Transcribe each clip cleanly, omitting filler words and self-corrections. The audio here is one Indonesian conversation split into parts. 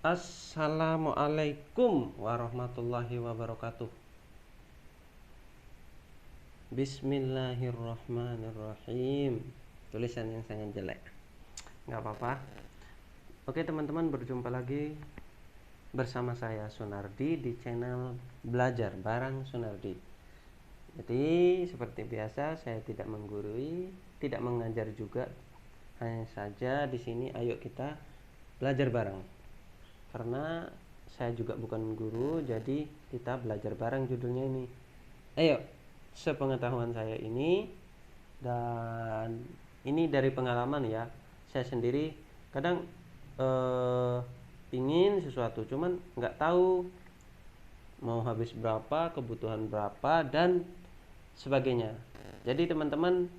Assalamualaikum warahmatullahi wabarakatuh. Bismillahirrahmanirrahim. Tulisan yang sangat jelek, nggak apa-apa. Oke teman-teman, berjumpa lagi bersama saya Sunardi di channel Belajar Bareng Sunardi. Jadi seperti biasa, saya tidak menggurui, tidak mengajar juga. Hanya saja di sini ayo kita belajar bareng. Karena saya juga bukan guru, jadi kita belajar bareng judulnya ini. Ayo, sepengetahuan saya ini, dan ini dari pengalaman ya. Saya sendiri kadang pingin sesuatu, cuman nggak tahu mau habis berapa, kebutuhan berapa, dan sebagainya. Jadi teman-teman,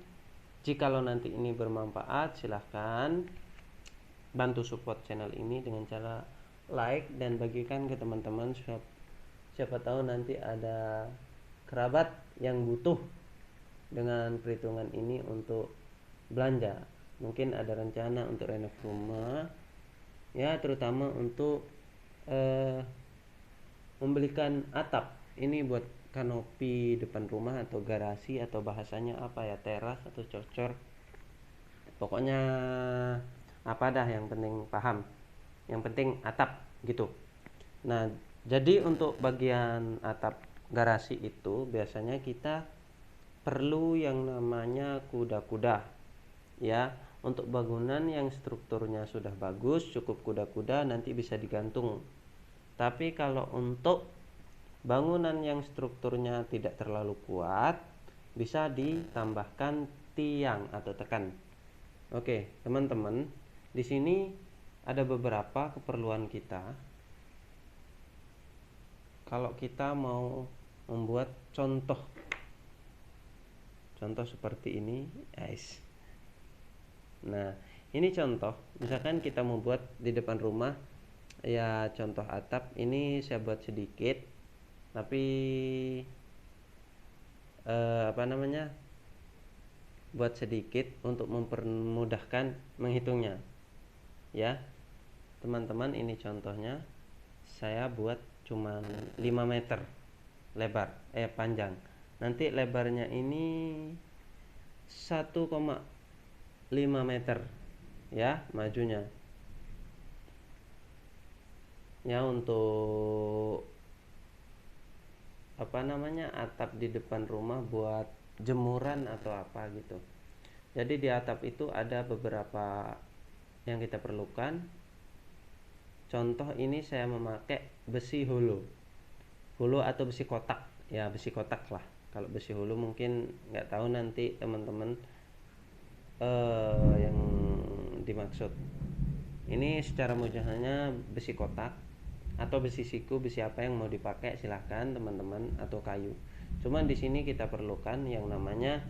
jikalau nanti ini bermanfaat, silahkan bantu support channel ini dengan cara like dan bagikan ke teman-teman. Siapa tahu nanti ada kerabat yang butuh dengan perhitungan ini untuk belanja. Mungkin ada rencana untuk renov rumah ya, terutama untuk membelikan atap. Ini buat kanopi depan rumah atau garasi, atau bahasanya apa ya, teras atau cocor. Pokoknya apa dah, yang penting paham, yang penting atap gitu. Nah, jadi untuk bagian atap garasi itu biasanya kita perlu yang namanya kuda-kuda ya. Untuk bangunan yang strukturnya sudah bagus, cukup kuda-kuda, nanti bisa digantung. Tapi kalau untuk bangunan yang strukturnya tidak terlalu kuat, bisa ditambahkan tiang atau tekan. Oke, teman-teman, di sini ada beberapa keperluan kita kalau kita mau membuat contoh seperti ini, guys. Nah, ini contoh. Misalkan kita mau buat di depan rumah ya, contoh atap. Ini saya buat sedikit, tapi buat sedikit untuk mempermudahkan menghitungnya ya teman-teman. Ini contohnya, saya buat cuma 5 meter lebar, panjang. Nanti lebarnya ini 1,5 meter ya majunya ya, untuk atap di depan rumah buat jemuran atau apa gitu. Jadi di atap itu ada beberapa yang kita perlukan. Contoh ini saya memakai besi hulu atau besi kotak ya, besi kotak lah. Kalau besi hulu mungkin nggak tahu, nanti teman-teman yang dimaksud. Ini secara mudahnya besi kotak atau besi siku, besi apa yang mau dipakai silahkan teman-teman, atau kayu. Cuman di sini kita perlukan yang namanya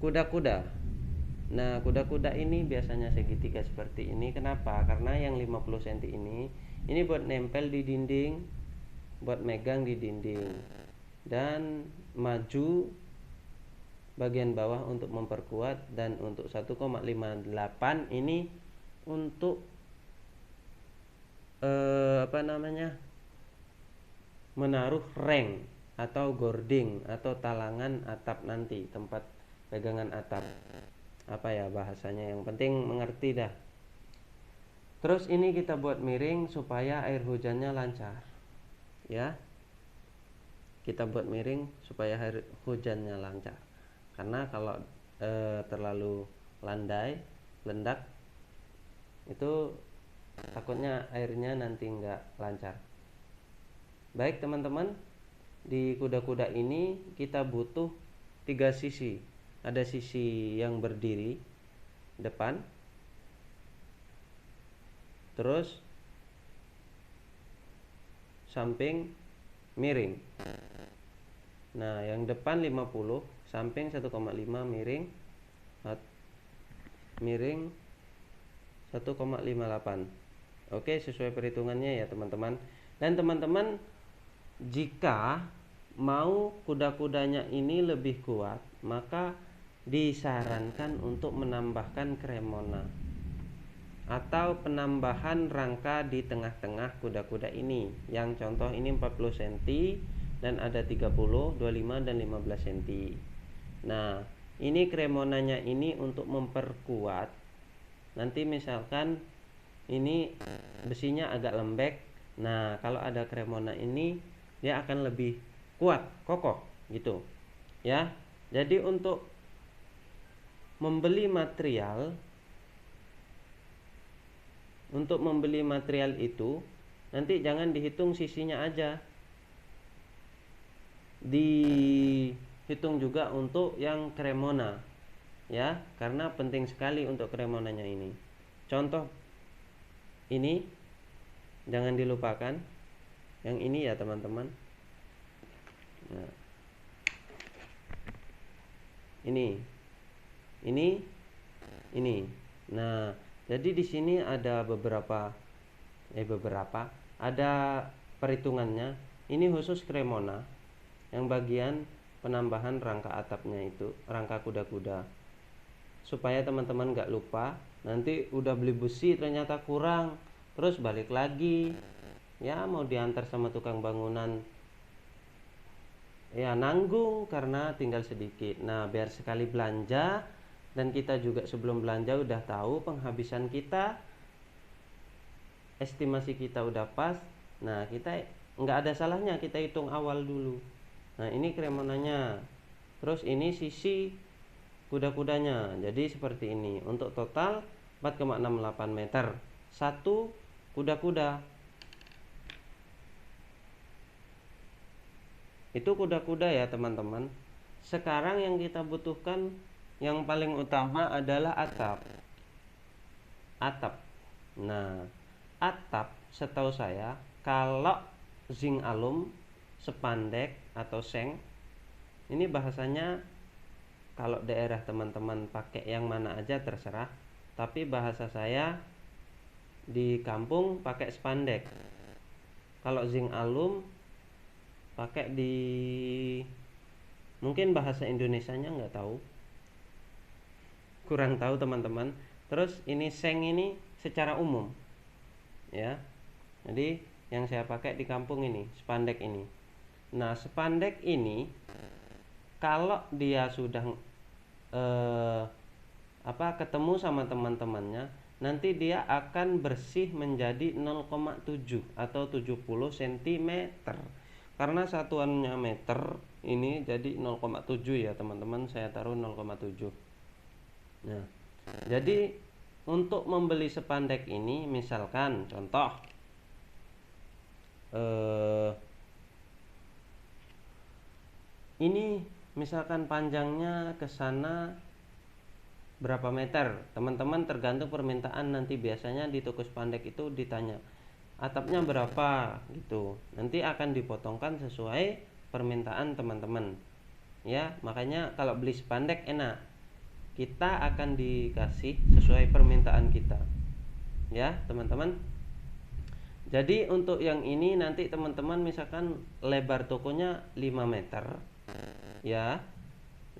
kuda-kuda. Nah, kuda-kuda ini biasanya segitiga seperti ini. Kenapa? Karena yang 50 cm ini buat nempel di dinding, buat megang di dinding, dan maju bagian bawah untuk memperkuat. Dan untuk 1,58 ini untuk menaruh reng atau gording atau talangan atap nanti, tempat pegangan atap. Apa ya bahasanya, yang penting mengerti dah. Terus ini kita buat miring supaya air hujannya lancar ya. Kita buat miring supaya air hujannya lancar, karena kalau terlalu landai, lendak, itu takutnya airnya nanti nggak lancar. Baik teman-teman, di kuda-kuda ini kita butuh 3 sisi. Ada sisi yang berdiri depan, terus samping miring. Nah, yang depan 50, samping 1,5, miring 1,58. Oke, sesuai perhitungannya ya teman-teman. Dan teman-teman, jika mau kuda-kudanya ini lebih kuat, maka disarankan untuk menambahkan kremona atau penambahan rangka di tengah-tengah kuda-kuda ini. Yang contoh ini 40 cm dan ada 30, 25 dan 15 cm. Nah, ini kremonanya ini untuk memperkuat. Nanti misalkan ini besinya agak lembek. Nah, kalau ada kremona ini dia akan lebih kuat, kokoh gitu. Ya. Jadi untuk membeli material itu nanti jangan dihitung sisinya aja, dihitung juga untuk yang kremona ya, karena penting sekali untuk kremonanya ini. Contoh ini jangan dilupakan, yang ini ya teman-teman. Nah, ini. Nah, jadi di sini ada beberapa ada perhitungannya. Ini khusus kremona yang bagian penambahan rangka atapnya itu, rangka kuda-kuda. Supaya teman-teman gak lupa, nanti udah beli besi ternyata kurang, terus balik lagi. Ya mau diantar sama tukang bangunan, ya nanggung karena tinggal sedikit. Nah, biar sekali belanja dan kita juga sebelum belanja udah tahu penghabisan kita, estimasi kita udah pas. Nah, kita nggak ada salahnya kita hitung awal dulu. Nah, ini kremonanya, terus ini sisi kuda-kudanya. Jadi seperti ini. Untuk total 4,68 meter satu kuda-kuda. Itu kuda-kuda ya teman-teman. Sekarang yang kita butuhkan yang paling utama adalah atap. Nah, atap setahu saya kalau zinc alum, spandek atau seng, ini bahasanya kalau daerah teman-teman pakai yang mana aja terserah, tapi bahasa saya di kampung pakai spandek. Kalau zinc alum pakai di, mungkin bahasa Indonesianya nggak tahu, kurang tahu teman-teman. Terus ini seng ini secara umum ya, jadi yang saya pakai di kampung ini spandek ini. Nah, spandek ini kalau dia sudah ketemu sama teman-temannya, nanti dia akan bersih menjadi 0,7 atau 70 cm. Karena satuannya meter ini jadi 0,7 ya teman-teman, saya taruh 0,7. Nah, jadi untuk membeli spandek ini, misalkan contoh ini misalkan panjangnya ke sana berapa meter, teman-teman tergantung permintaan. Nanti biasanya di toko spandek itu ditanya atapnya berapa gitu, nanti akan dipotongkan sesuai permintaan teman-teman ya. Makanya kalau beli spandek enak, kita akan dikasih sesuai permintaan kita ya teman-teman. Jadi untuk yang ini nanti teman-teman misalkan lebar tokonya 5 meter ya,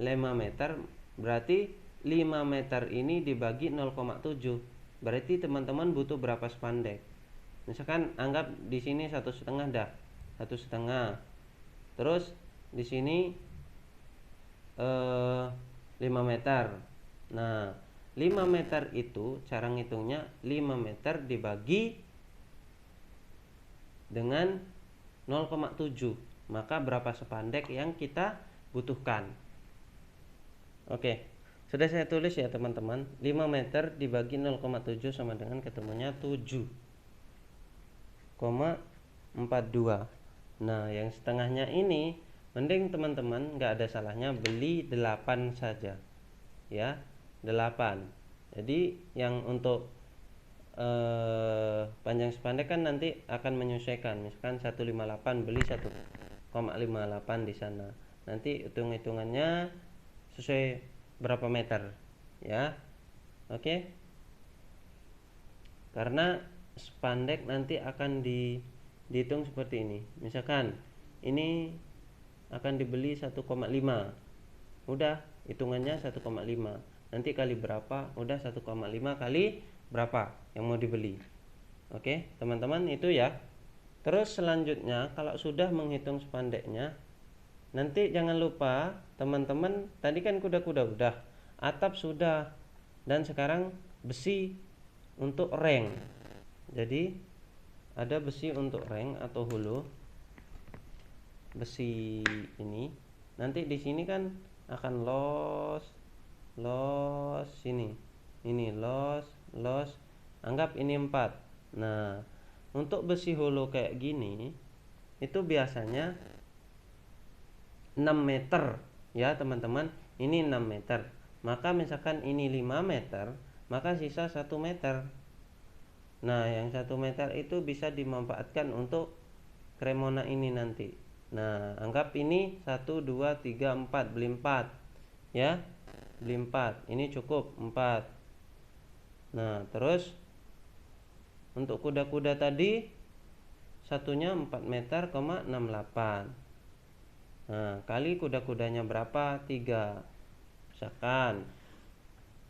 5 meter berarti 5 meter ini dibagi 0,7, berarti teman-teman butuh berapa spandek. Misalkan anggap di sini 1,5 dah, 1,5. Terus di sini 5 meter. Nah, 5 meter itu cara ngitungnya 5 meter dibagi dengan 0,7, maka berapa spandek yang kita butuhkan. Oke, sudah saya tulis ya teman-teman. 5 meter dibagi 0,7 sama dengan ketemunya 7,42. Nah, yang setengahnya ini mending teman-teman nggak ada salahnya beli 8 saja ya, 8. Jadi yang untuk panjang spandek kan nanti akan menyesuaikan. Misalkan 158 beli 1,58 di sana. Nanti hitung-hitungannya sesuai berapa meter ya. Oke. Karena spandek nanti akan dihitung seperti ini. Misalkan ini akan dibeli 1,5, udah hitungannya 1,5, nanti kali berapa, udah 1,5 kali berapa yang mau dibeli. Oke teman-teman, itu ya. Terus selanjutnya kalau sudah menghitung spandeknya, nanti jangan lupa teman-teman, tadi kan kuda-kuda udah, atap sudah, dan sekarang besi untuk reng. Jadi ada besi untuk reng atau hulu. Besi ini nanti di sini kan akan los sini. Ini los, anggap ini 4. Nah, untuk besi hulu kayak gini itu biasanya 6 meter ya teman-teman. Ini 6 meter. Maka misalkan ini 5 meter, maka sisa 1 meter. Nah, yang 1 meter itu bisa dimanfaatkan untuk kremona ini nanti. Nah, anggap ini 1, 2, 3, 4, beli 4 ya. Beli 4, ini cukup 4. Nah, terus untuk kuda-kuda tadi satunya 4 meter, 68. Nah, kali kuda-kudanya berapa? 3. Misalkan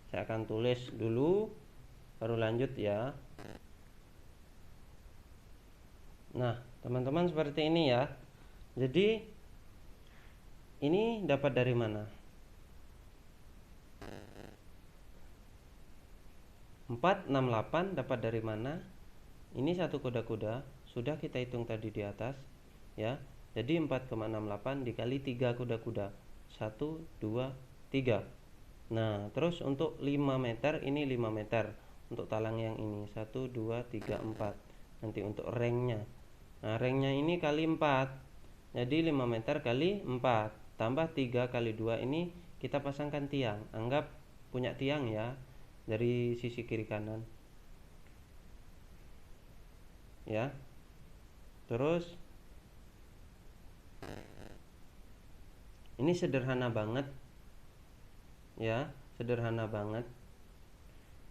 saya akan tulis dulu baru lanjut ya. Nah, teman-teman seperti ini ya. Jadi ini dapat dari mana? 468 dapat dari mana? Ini satu kuda-kuda, sudah kita hitung tadi di atas ya. Jadi 4,68 dikali 3 kuda-kuda. 1, 2, 3. Nah, terus untuk 5 meter ini 5 meter. Untuk talang yang ini 1, 2, 3, 4. Nanti untuk rengnya. Nah, rengnya ini kali 4. Jadi 5 meter kali 4 tambah 3 kali 2, ini kita pasangkan tiang. Anggap punya tiang ya dari sisi kiri kanan. Ya. Terus ini sederhana banget. Ya, sederhana banget.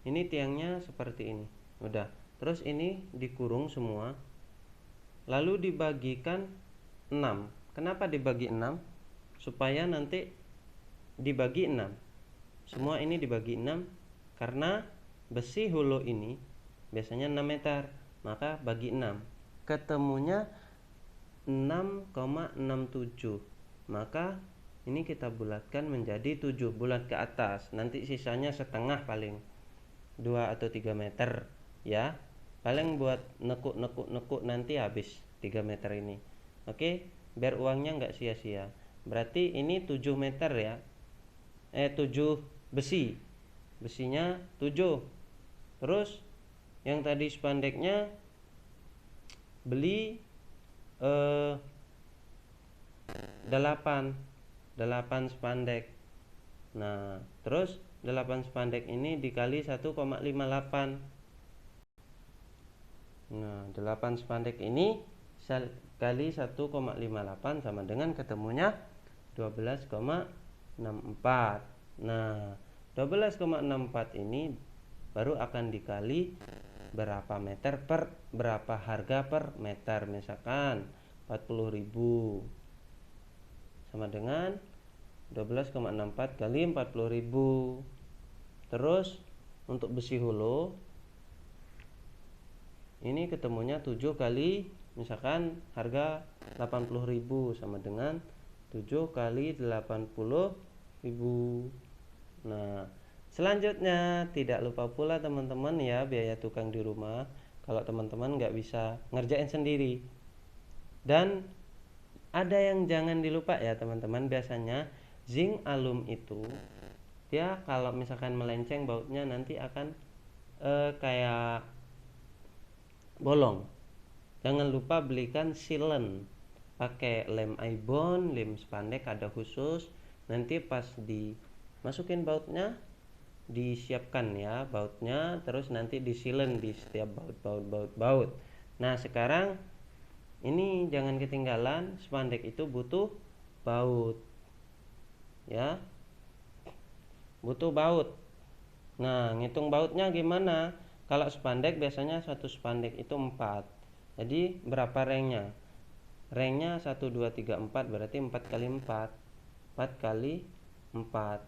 Ini tiangnya seperti ini. Udah. Terus ini dikurung semua. Lalu dibagikan 6. Kenapa dibagi 6? Supaya nanti dibagi 6. Semua ini dibagi 6 karena besi hulu ini biasanya 6 meter, maka bagi 6. Ketemunya 6,67. Maka ini kita bulatkan menjadi 7, bulat ke atas. Nanti sisanya setengah paling 2 atau 3 meter ya. Paling buat nekuk nanti habis 3 meter ini. Oke, biar uangnya nggak sia-sia. Berarti ini 7 meter ya. 7 besi. Besinya 7. Terus yang tadi spandeknya beli 8 spandek. Nah, terus 8 spandek ini dikali 1,58. Nah, 8 spandek ini kali 1,58 sama dengan ketemunya 12,64. Nah, 12,64 ini baru akan dikali berapa meter per berapa harga per meter. Misalkan 40.000 sama dengan 12,64 kali 40.000. Terus untuk besi hulu ini ketemunya 7 kali, misalkan harga 80.000 sama dengan 7 kali 80.000. Nah, selanjutnya tidak lupa pula teman-teman ya biaya tukang di rumah kalau teman-teman nggak bisa ngerjain sendiri. Dan ada yang jangan dilupa ya teman-teman, biasanya zinc alum itu dia kalau misalkan melenceng bautnya nanti akan kayak bolong. Jangan lupa belikan sealant, pakai lem ibon, lem spandek ada khusus. Nanti pas dimasukin bautnya disiapkan ya bautnya, terus nanti di sealant di setiap baut. Nah, sekarang ini jangan ketinggalan, spandek itu butuh baut ya, butuh baut. Nah, ngitung bautnya gimana? Kalau spandek biasanya satu spandek itu 4. Jadi berapa rengnya? Rengnya 1, 2, 3, 4, berarti 4 kali 4. 4 kali 4.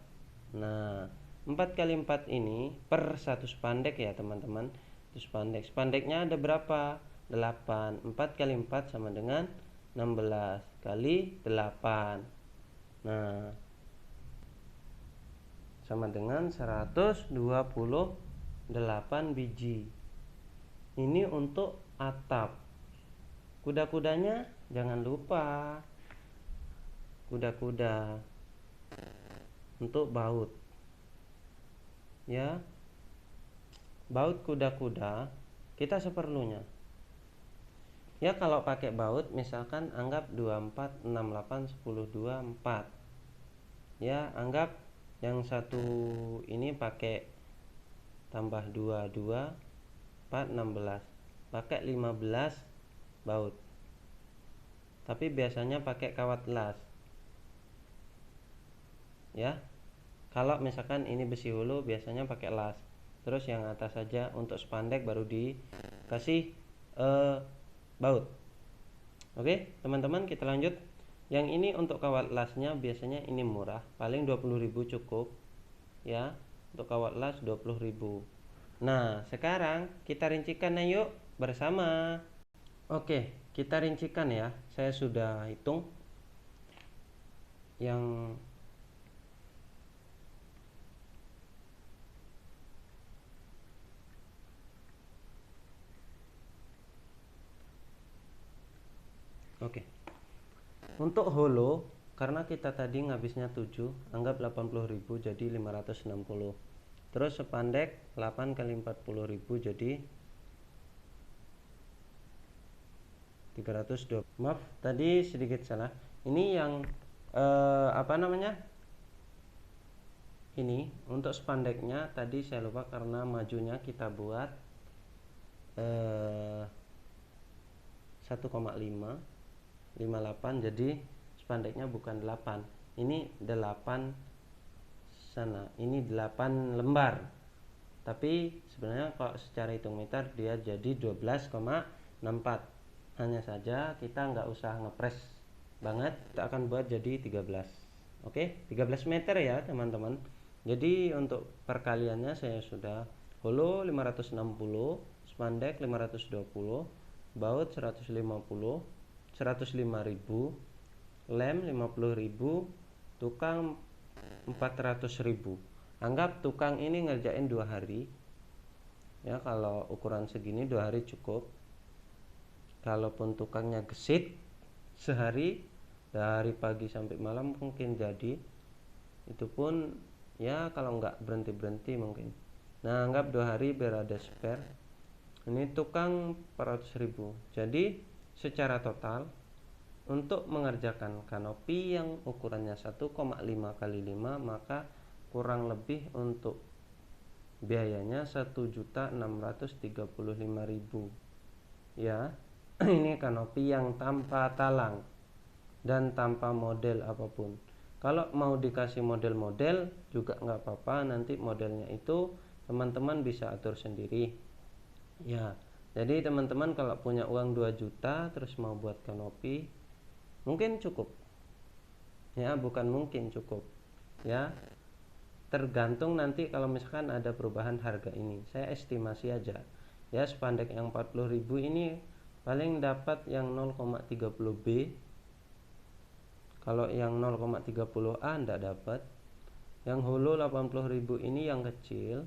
Nah, 4 kali 4 ini per satu spandek ya teman-teman. Itu spandek. Spandeknya ada berapa? 8. 4 kali 4 sama dengan 16 kali 8. Nah, sama dengan 128 biji. Ini untuk atap. Kuda-kudanya jangan lupa. Kuda-kuda untuk baut. Ya. Baut kuda-kuda kita seperlunya. Ya kalau pakai baut misalkan anggap 24, 68, 10, 2, 4. Ya, anggap yang satu ini pakai tambah 2, 2, 4, 16. Pakai 15 baut. Tapi biasanya pakai kawat las. Ya. Kalau misalkan ini besi hulu biasanya pakai las. Terus yang atas saja untuk spandek baru dikasih baut. Oke, teman-teman kita lanjut. Yang ini untuk kawat lasnya biasanya ini murah, paling 20.000 cukup. Ya, untuk kawat las 20.000. Nah, sekarang kita rincikan yuk bersama. Oke, kita rincikan ya. Saya sudah hitung yang oke. Untuk holo karena kita tadi ngabisnya 7, anggap 80.000 jadi 560. Terus sepandek 8 kali 40.000 jadi 320. Maaf, tadi sedikit salah. Ini yang apa namanya? Ini untuk spandeknya tadi saya lupa karena majunya kita buat 1,5 58 jadi spandeknya bukan 8. Ini 8 sana. Ini 8 lembar. Tapi sebenarnya kalau secara hitung meter dia jadi 12,64. Hanya saja kita nggak usah ngepres banget, kita akan buat jadi 13. Oke, 13 meter ya teman-teman. Jadi untuk perkaliannya saya sudah holo 560, spandek 520, baut 150, 105.000, lem 50.000, tukang 400.000. Anggap tukang ini ngerjain 2 hari. Ya, kalau ukuran segini 2 hari cukup. Kalaupun tukangnya gesit sehari dari pagi sampai malam mungkin jadi. Itu pun ya kalau nggak berhenti-berhenti mungkin. Nah, anggap 2 hari biar ada spare. Ini tukang 400.000. Jadi secara total untuk mengerjakan kanopi yang ukurannya 1,5 kali 5 maka kurang lebih untuk biayanya 1.635.000 ya. Ini kanopi yang tanpa talang dan tanpa model apapun. Kalau mau dikasih model-model juga nggak apa-apa, nanti modelnya itu teman-teman bisa atur sendiri ya. Jadi teman-teman kalau punya uang 2 juta terus mau buat kanopi mungkin cukup ya, bukan mungkin cukup ya, tergantung nanti kalau misalkan ada perubahan harga ini. Saya estimasi aja ya, spandek yang 40.000 ini paling dapat yang 0,30B. Kalau yang 0,30A enggak dapat. Yang holo 80.000 ini yang kecil.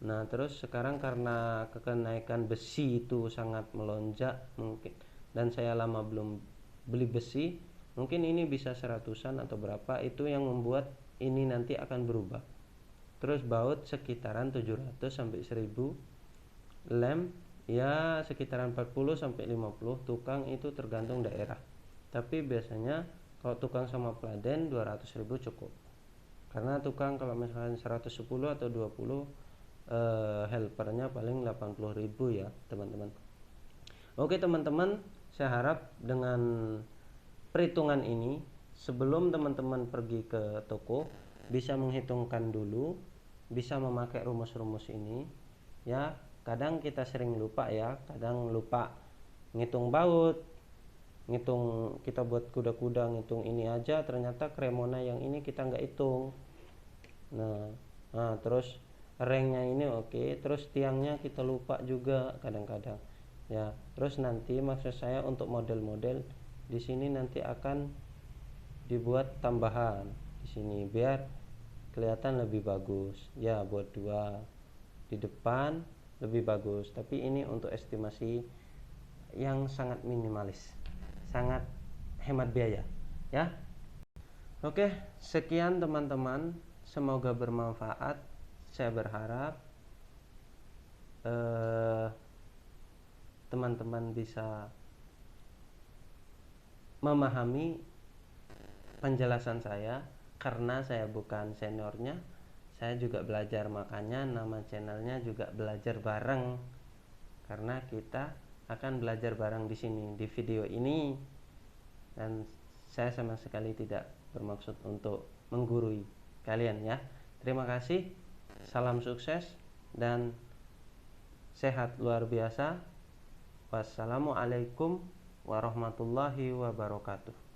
Nah, terus sekarang karena kenaikan besi itu sangat melonjak mungkin, dan saya lama belum beli besi, mungkin ini bisa 100-an atau berapa, itu yang membuat ini nanti akan berubah. Terus baut sekitaran 700 sampai 1000, lem ya sekitaran 40 sampai 50, tukang itu tergantung daerah. Tapi biasanya kalau tukang sama peladen 200.000 cukup. Karena tukang kalau misalkan 110 atau 20 helpernya paling 80.000 ya teman-teman. Oke teman-teman, saya harap dengan perhitungan ini sebelum teman-teman pergi ke toko bisa menghitungkan dulu, bisa memakai rumus-rumus ini ya. Kadang kita sering lupa ya, kadang lupa ngitung baut, ngitung kita buat kuda-kuda, ngitung ini aja ternyata Cremona yang ini kita nggak hitung. Nah, Nah, terus ringnya ini oke, terus tiangnya kita lupa juga kadang-kadang ya. Terus nanti maksud saya untuk model-model di sini nanti akan dibuat tambahan di sini biar kelihatan lebih bagus ya, buat dua di depan lebih bagus. Tapi ini untuk estimasi yang sangat minimalis, sangat hemat biaya ya. Oke, sekian teman-teman, semoga bermanfaat. Saya berharap teman-teman bisa memahami penjelasan saya, karena saya bukan seniornya, saya juga belajar, makanya nama channelnya juga belajar bareng, karena kita akan belajar bareng di sini di video ini. Dan saya sama sekali tidak bermaksud untuk menggurui kalian ya. Terima kasih, salam sukses dan sehat luar biasa. Wassalamualaikum warahmatullahi wabarakatuh.